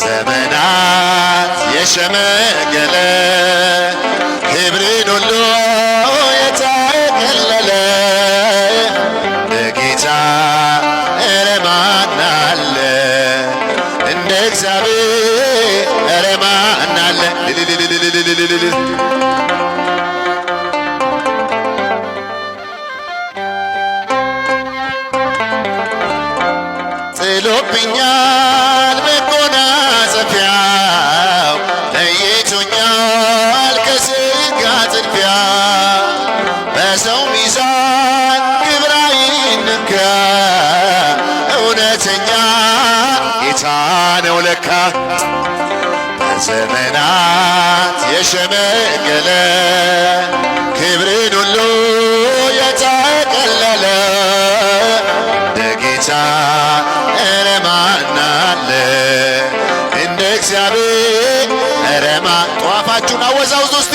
በዘመናት የሸመገለ ክብርን ሁሉ የተቀለለ በጌታ ኧረ ማን አለ እንደ እግዚአብሔር ኧረ ማን አለ ጥሎብኛል መጎናጸፊያው ለይቶኛል ከሥጋ ጥድፊያ በሰው ሚዛን ግብር አይነካ እውነተኛ ጌታ ነው ለካ በዘመናት የሸመገለ ክብርን ሁሉ የተቀለለ ጌታ ኧረ ማን አለ እንደ እግዚአብሔር ኧረ ማን ጧፋችሁን አወዛውዙ እስቲ